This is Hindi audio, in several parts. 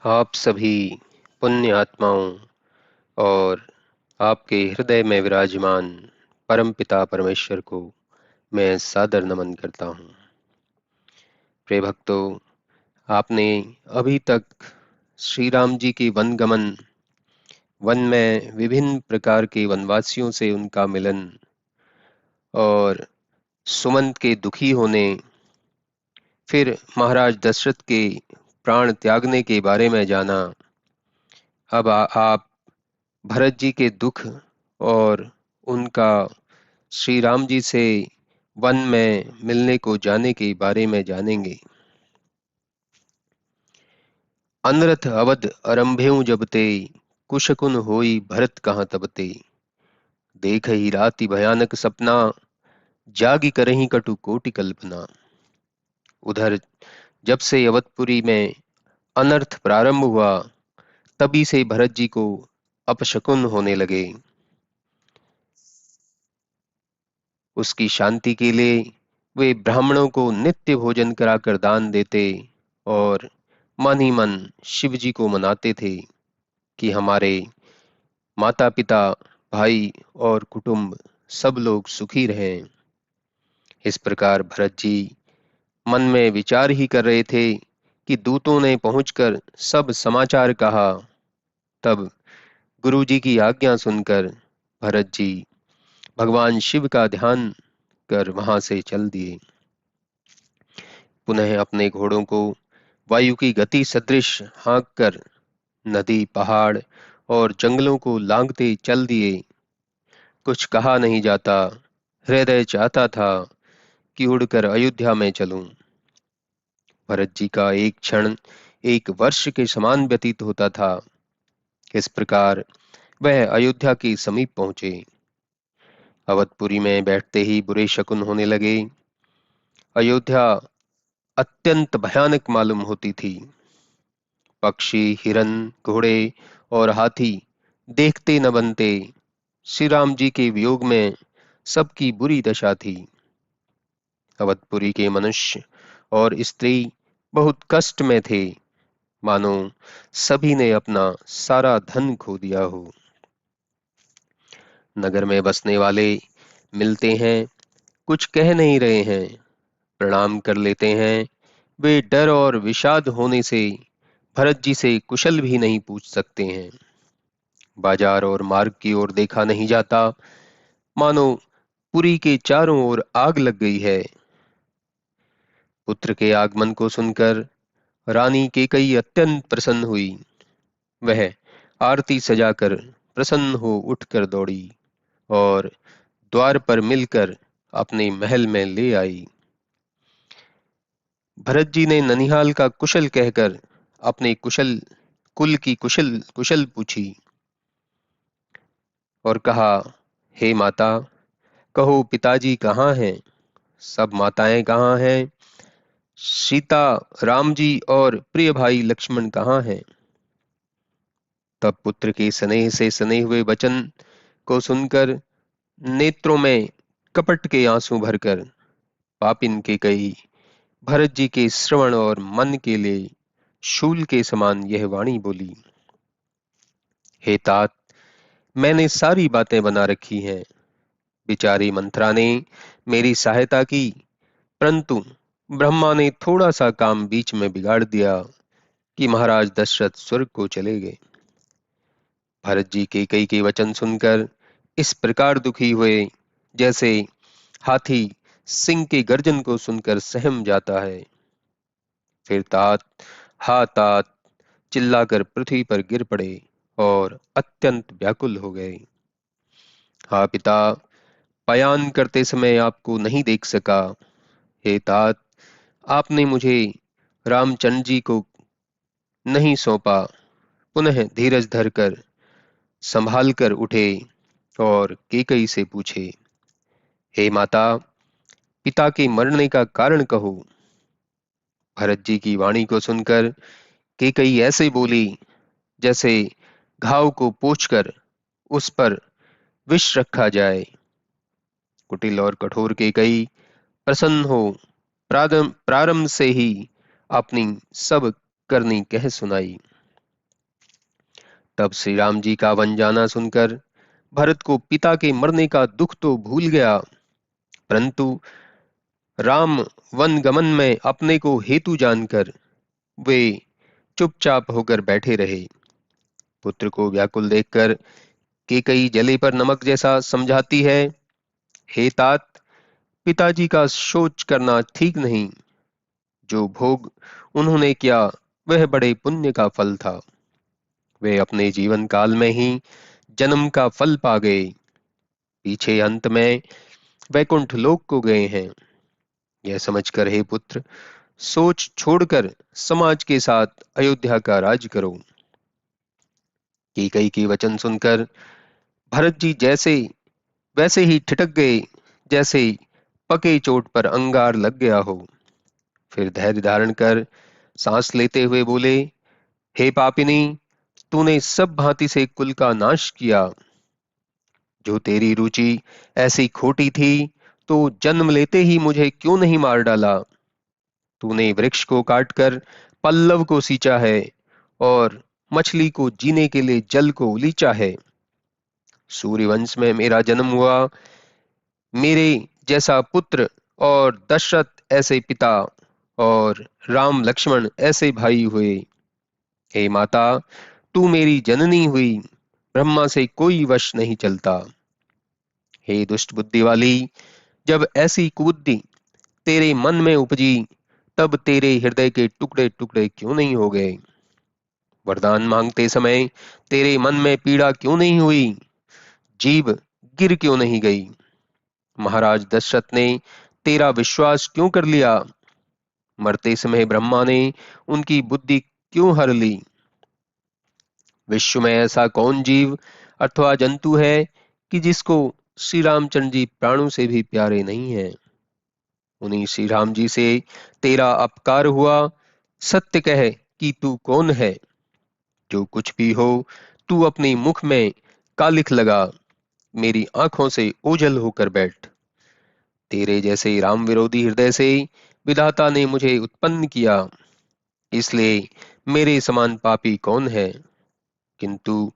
आप सभी पुण्य आत्माओं और आपके हृदय में विराजमान परमपिता परमेश्वर को मैं सादर नमन करता हूँ। प्रिय भक्तों, आपने अभी तक श्री राम जी के वनगमन, वन में विभिन्न प्रकार के वनवासियों से उनका मिलन और सुमंत के दुखी होने, फिर महाराज दशरथ के प्राण त्यागने के बारे में जाना। अब आप भरत जी के दुख और उनका श्री राम जी से वन में मिलने को जाने के बारे में जानेंगे। अनरथ अवध अरंभेऊ जब ते, कुशकुन होई भरत कहाँ तब ते। देख ही राति भयानक सपना, जागी करही कटु कोटि कल्पना। उधर जब से अवधपुरी में अनर्थ प्रारंभ हुआ, तभी से भरत जी को अपशकुन होने लगे। उसकी शांति के लिए वे ब्राह्मणों को नित्य भोजन कराकर दान देते और मन ही मन शिव जी को मनाते थे कि हमारे माता पिता, भाई और कुटुंब सब लोग सुखी रहें। इस प्रकार भरत जी मन में विचार ही कर रहे थे कि दूतों ने पहुंचकर सब समाचार कहा। तब गुरु जी की आज्ञा सुनकर भरत जी भगवान शिव का ध्यान कर वहां से चल दिए। पुनः अपने घोड़ों को वायु की गति सदृश हाँक कर नदी, पहाड़ और जंगलों को लांघते चल दिए। कुछ कहा नहीं जाता, हृदय चाहता था कि उड़कर अयोध्या में चलूं। भरत जी का एक क्षण एक वर्ष के समान व्यतीत होता था। इस प्रकार वह अयोध्या के समीप पहुंचे। अवधपुरी में बैठते ही बुरे शकुन होने लगे। अयोध्या अत्यंत भयानक मालूम होती थी। पक्षी, हिरन, घोड़े और हाथी देखते न बनते। श्री राम जी के वियोग में सबकी बुरी दशा थी। अवधपुरी के मनुष्य और स्त्री बहुत कष्ट में थे, मानो सभी ने अपना सारा धन खो दिया हो। नगर में बसने वाले मिलते हैं, कुछ कह नहीं रहे हैं, प्रणाम कर लेते हैं। वे डर और विषाद होने से भरत जी से कुशल भी नहीं पूछ सकते हैं। बाजार और मार्ग की ओर देखा नहीं जाता, मानो पुरी के चारों ओर आग लग गई है। पुत्र के आगमन को सुनकर रानी कैकेयी अत्यंत प्रसन्न हुई। वह आरती सजाकर प्रसन्न हो उठकर दौड़ी और द्वार पर मिलकर अपने महल में ले आई। भरत जी ने ननिहाल का कुशल कहकर अपने कुशल कुल की कुशल कुशल पूछी और कहा, हे माता, कहो पिताजी कहाँ हैं? सब माताएं कहाँ हैं? सीता, राम जी और प्रिय भाई लक्ष्मण कहाँ हैं? तब पुत्र के स्नेह से सने हुए वचन को सुनकर नेत्रों में कपट के आंसू भरकर पापिन के कई भरत जी के श्रवण और मन के लिए शूल के समान यह वाणी बोली, हे तात, मैंने सारी बातें बना रखी हैं। बिचारी मंत्रा ने मेरी सहायता की, परंतु ब्रह्मा ने थोड़ा सा काम बीच में बिगाड़ दिया कि महाराज दशरथ स्वर्ग को चले गए। भरत जी कैकेयी के वचन सुनकर इस प्रकार दुखी हुए जैसे हाथी सिंह के गर्जन को सुनकर सहम जाता है। फिर तात, हा तात चिल्लाकर पृथ्वी पर गिर पड़े और अत्यंत व्याकुल हो गए। हा पिता, पयान करते समय आपको नहीं देख सका। हे तात, आपने मुझे रामचंद्र जी को नहीं सौंपा। पुनः धीरज धरकर संभाल कर उठे और कैकेयी से पूछे, हे माता, पिता के मरने का कारण कहो। भरत जी की वाणी को सुनकर कैकेयी ऐसे बोली जैसे घाव को पोंछकर उस पर विष रखा जाए। कुटिल और कठोर कैकेयी प्रसन्न हो प्रारंभ से ही अपनी सब करनी कह सुनाई। तब श्री राम जी का वन जाना सुनकर भरत को पिता के मरने का दुख तो भूल गया, परंतु राम वन गमन में अपने को हेतु जानकर वे चुपचाप होकर बैठे रहे। पुत्र को व्याकुल देखकर केकई जले पर नमक जैसा समझाती है, हे तात, पिताजी का शोच करना ठीक नहीं। जो भोग उन्होंने किया वह बड़े पुण्य का फल था। वे अपने जीवन काल में ही जन्म का फल पा गए, पीछे अंत में वैकुंठ लोक को गए हैं। यह समझकर हे पुत्र, सोच छोड़कर समाज के साथ अयोध्या का राज करो। कैकेयी के वचन सुनकर भरत जी जैसे वैसे ही ठिठक गए, जैसे पके चोट पर अंगार लग गया हो। फिर धैर्य धारण कर सांस लेते हुए बोले, हे पापिनी, तूने सब भांति से कुल का नाश किया। जो तेरी रुचि ऐसी खोटी थी तो जन्म लेते ही मुझे क्यों नहीं मार डाला। तूने वृक्ष को काटकर पल्लव को सींचा है और मछली को जीने के लिए जल को उलीचा है। सूर्यवंश में मेरा जन्म हुआ, मेरे जैसा पुत्र और दशरथ ऐसे पिता और राम लक्ष्मण ऐसे भाई हुए। हे माता, तू मेरी जननी हुई, ब्रह्मा से कोई वश नहीं चलता। हे दुष्ट बुद्धि वाली, जब ऐसी कुबुद्धि तेरे मन में उपजी तब तेरे हृदय के टुकड़े टुकड़े क्यों नहीं हो गए। वरदान मांगते समय तेरे मन में पीड़ा क्यों नहीं हुई, जीभ गिर क्यों नहीं गई। महाराज दशरथ ने तेरा विश्वास क्यों कर लिया। मरते समय ब्रह्मा ने उनकी बुद्धि क्यों हर ली। विश्व में ऐसा कौन जीव अथवा जंतु है कि जिसको श्री रामचंद्र जी प्राणों से भी प्यारे नहीं हैं। उन्हीं श्री राम जी से तेरा अपकार हुआ। सत्य कह कि तू कौन है। जो कुछ भी हो, तू अपने मुख में कालिख लगा, मेरी आंखों से ओझल होकर बैठ। तेरे जैसे राम विरोधी हृदय से विधाता ने मुझे उत्पन्न किया, इसलिए मेरे समान पापी कौन है। किंतु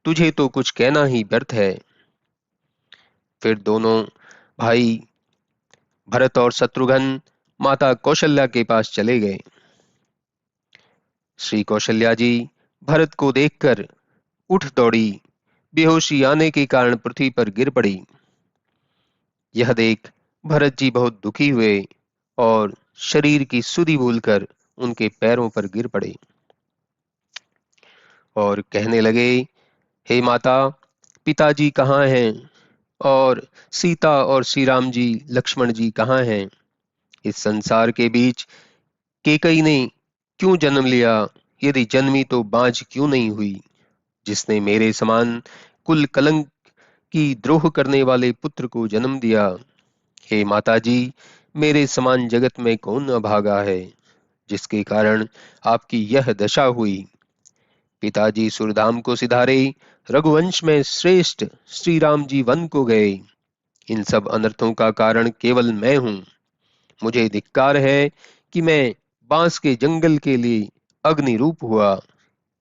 तुझे तो कुछ कहना ही व्यर्थ है। फिर दोनों भाई भरत और शत्रुघ्न माता कौशल्या के पास चले गए। श्री कौशल्या जी भरत को देखकर उठ दौड़ी, बेहोशी आने के कारण पृथ्वी पर गिर पड़ी। यह देख भरत जी बहुत दुखी हुए और शरीर की सुधि भूलकर उनके पैरों पर गिर पड़े और कहने लगे, हे माता, पिताजी कहाँ हैं और सीता और श्री राम जी लक्ष्मण जी कहाँ हैं। इस संसार के बीच कैकेयी ने क्यों जन्म लिया। यदि जन्मी तो बांझ क्यों नहीं हुई, जिसने मेरे समान कुल कलंक की द्रोह करने वाले पुत्र को जन्म दिया। हे माता जी, मेरे समान जगत में कौन अभागा है जिसके कारण आपकी यह दशा हुई। पिताजी सुरधाम को सिधारे, रघुवंश में श्रेष्ठ श्री राम जी वन को गए। इन सब अनर्थों का कारण केवल मैं हूं। मुझे धिक्कार है कि मैं बांस के जंगल के लिए अग्नि रूप हुआ,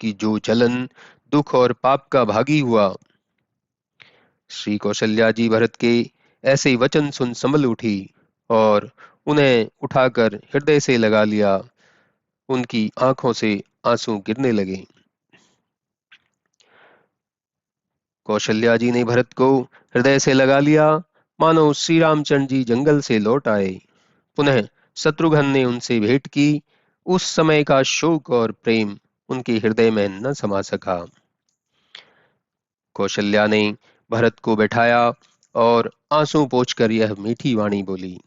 कि जो जलन दुख और पाप का भागी हुआ। श्री कौशल्या जी भरत के ऐसे वचन सुन संभल उठी और उन्हें उठाकर हृदय से लगा लिया। उनकी आंखों से आंसू गिरने लगे। कौशल्या जी ने भरत को हृदय से लगा लिया, मानो श्री रामचंद्र जी जंगल से लौट आए। पुनः शत्रुघ्न ने उनसे भेंट की। उस समय का शोक और प्रेम उनके हृदय में न समा सका। कौशल्या ने भरत को बैठाया और आंसू पोंछकर यह मीठी वाणी बोली,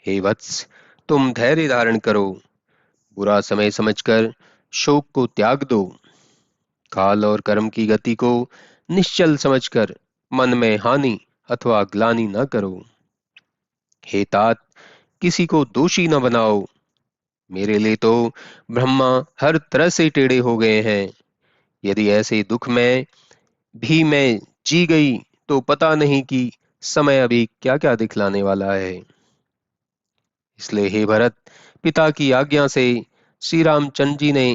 हे वत्स, तुम धैर्य धारण करो। बुरा समय समझकर शोक को त्याग दो। काल और कर्म की गति को निश्चल समझकर मन में हानि अथवा ग्लानि न करो। हे तात, किसी को दोषी न बनाओ। मेरे लिए तो ब्रह्मा हर तरह से टेढ़े हो गए हैं। यदि ऐसे दुख में भी मैं जी गई तो पता नहीं कि समय अभी क्या क्या दिखलाने वाला है। इसलिए हे भरत, पिता की आज्ञा से श्री रामचंद्र जी ने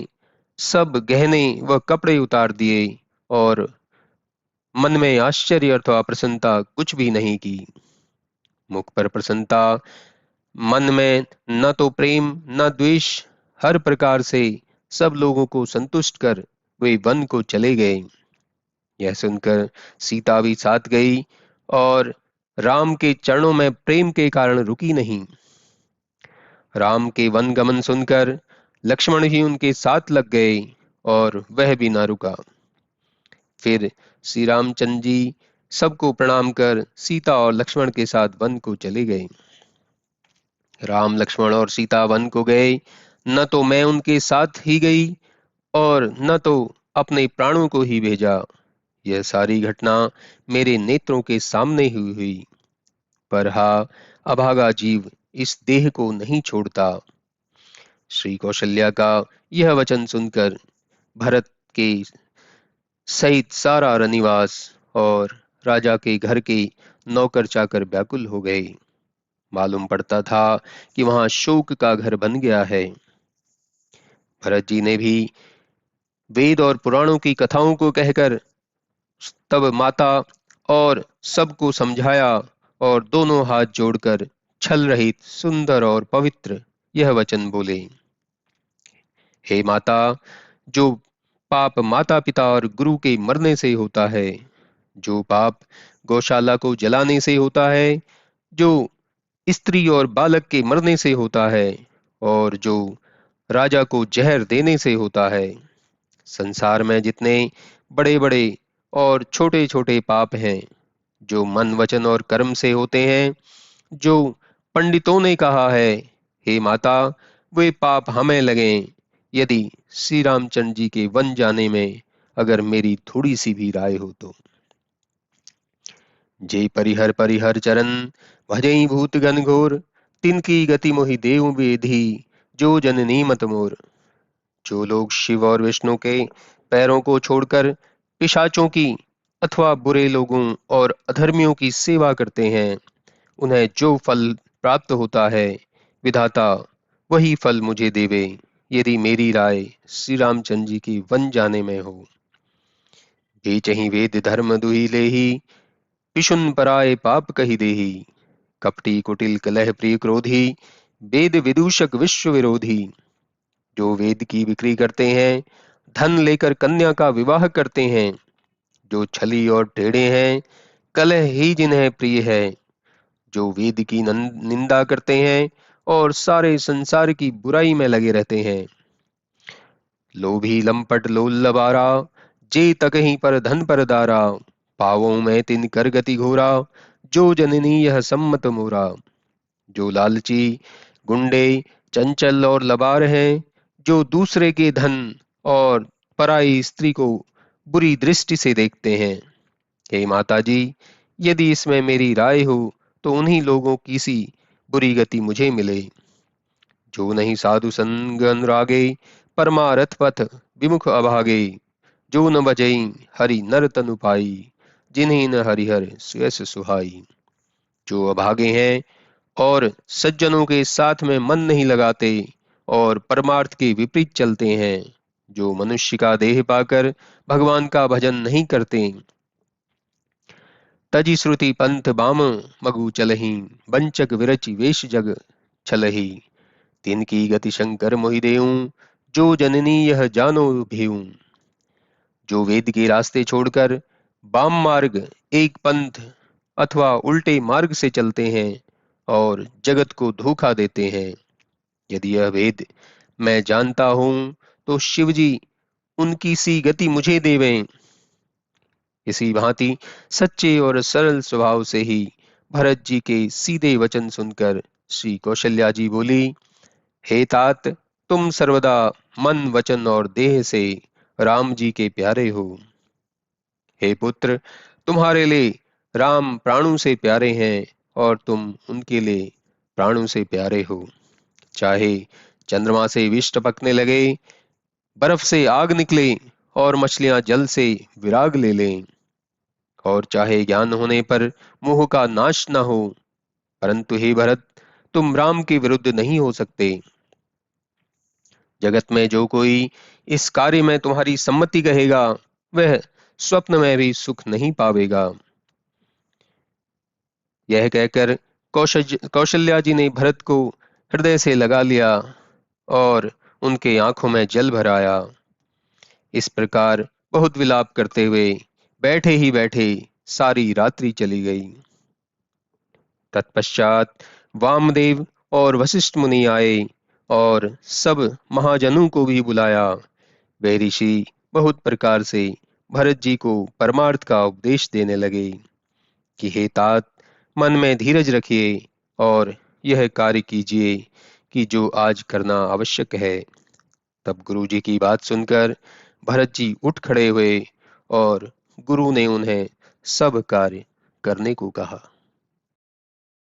सब गहने व कपड़े उतार दिए और मन में आश्चर्य अथवा प्रसन्नता कुछ भी नहीं की। मुख पर प्रसन्नता, मन में न तो प्रेम न द्वेष, हर प्रकार से सब लोगों को संतुष्ट कर वे वन को चले गए। यह सुनकर सीता भी साथ गई और राम के चरणों में प्रेम के कारण रुकी नहीं। राम के वन गमन सुनकर लक्ष्मण ही उनके साथ लग गए और वह भी ना रुका। फिर श्री रामचंद्र जी सबको प्रणाम कर सीता और लक्ष्मण के साथ वन को चले गए। राम लक्ष्मण और सीता वन को गए, न तो मैं उनके साथ ही गई और न तो अपने प्राणों को ही भेजा। यह सारी घटना मेरे नेत्रों के सामने हुई हुई, पर हा अभागा जीव इस देह को नहीं छोड़ता। श्री कौशल्या का यह वचन सुनकर भरत के सहित सारा रनिवास और राजा के घर के नौकर चाकर व्याकुल हो गए। मालूम पड़ता था कि वहां शोक का घर बन गया है। भरत जी ने भी वेद और पुराणों की कथाओं को कहकर तब माता और सबको समझाया और दोनों हाथ जोड़कर छल रहित सुंदर और पवित्र यह वचन बोले। हे माता, जो पाप माता पिता और गुरु के मरने से होता है, जो पाप गौशाला को जलाने से होता है, जो स्त्री और बालक के मरने से होता है, और जो राजा को जहर देने से होता है, संसार में जितने बड़े बड़े और छोटे छोटे पाप हैं, जो मन वचन और कर्म से होते हैं, जो पंडितों ने कहा है, हे माता, वे पाप हमें लगे यदि श्री रामचंद्र जी के वन जाने में अगर मेरी थोड़ी सी भी राय हो तो। जे परिहर परिहर चरण भजई भूत गण घोर, तिनकी गति मोहि देव वेधी, जो जननी मत मोर। जो लोग शिव और विष्णु के पैरों को छोड़कर पिशाचों की अथवा बुरे लोगों और अधर्मियों की सेवा करते हैं, उन्हें जो फल प्राप्त होता है, विधाता वही फल मुझे देवे यदि मेरी राय श्री रामचंद्र जी की वन जाने में हो। बेचहि वेद धर्म दुही लेही, पिशुन पराए पाप कही देही। कपटी कुटिल कलह प्रिय क्रोधी, वेद विदूषक विश्व विरोधी। जो वेद की बिक्री करते हैं, धन लेकर कन्या का विवाह करते हैं, जो छली और टेढ़े हैं, कलह ही जिन्हें प्रिय है, जो वेद की निंदा करते हैं और सारे संसार की बुराई में लगे रहते हैं। लोभी लंपट लोल लबारा, जे तकहीं पर धन पर दारा। पावों में तिन कर गति घोरा, जो जननी यह सम्मत मोरा। जो लालची गुंडे चंचल और लबार हैं, जो दूसरे के धन और पराई स्त्री को बुरी दृष्टि से देखते हैं। हे माता जी, यदि इसमें मेरी राय हो तो उन्हीं लोगों की सी बुरी गति मुझे मिले। जो नहीं साधु संग अनुरागे, परमारथ पथ विमुख अभागे। जो न बजई हरि नर तनु पाई, जिन्हीं न हरिहर सुयस सुहाई। जो अभागे हैं और सज्जनों के साथ में मन नहीं लगाते और परमार्थ के विपरीत चलते हैं, जो मनुष्य का देह पाकर भगवान का भजन नहीं करते। तजी श्रुति पंथ बाम मगु चलही, वंचक विरचि वेश जग छलही। तिनकी गति शंकर मोहि देऊं, जो जननी यह जानो भेऊं। जो वेद के रास्ते छोड़कर वाम मार्ग एक पंथ अथवा उल्टे मार्ग से चलते हैं और जगत को धोखा देते हैं, यदि यह वेद मैं जानता हूं तो शिवजी उनकी सी गति मुझे देवें। इसी भांति सच्चे और सरल स्वभाव से ही भरत जी के सीधे वचन सुनकर श्री कौशल्या जी बोली, हे तात, तुम सर्वदा मन वचन और देह से राम जी के प्यारे हो। हे पुत्र, तुम्हारे लिए राम प्राणों से प्यारे हैं और तुम उनके लिए प्राणों से प्यारे हो। चाहे चंद्रमा से विष टपकने लगे, बर्फ से आग निकले और मछलियां जल से विराग ले लें, और चाहे ज्ञान होने पर मोह का नाश न हो, परंतु हे भरत, तुम राम के विरुद्ध नहीं हो सकते। जगत में जो कोई इस कार्य में तुम्हारी सम्मति कहेगा वह स्वप्न में भी सुख नहीं पावेगा। यह कहकर कौशल्या जी ने भरत को हृदय से लगा लिया और उनके आंखों में जल भर आया। इस प्रकार बहुत विलाप करते हुए बैठे ही बैठे सारी रात्रि चली गई। तत्पश्चात वामदेव और वशिष्ठ मुनि आए और सब महाजनों को भी बुलाया। वे ऋषि बहुत प्रकार से भरत जी को परमार्थ का उपदेश देने लगे कि हे तात, मन में धीरज रखिए और यह कार्य कीजिए कि जो आज करना आवश्यक है। तब गुरु जी की बात सुनकर भरत जी उठ खड़े हुए और गुरु ने उन्हें सब कार्य करने को कहा।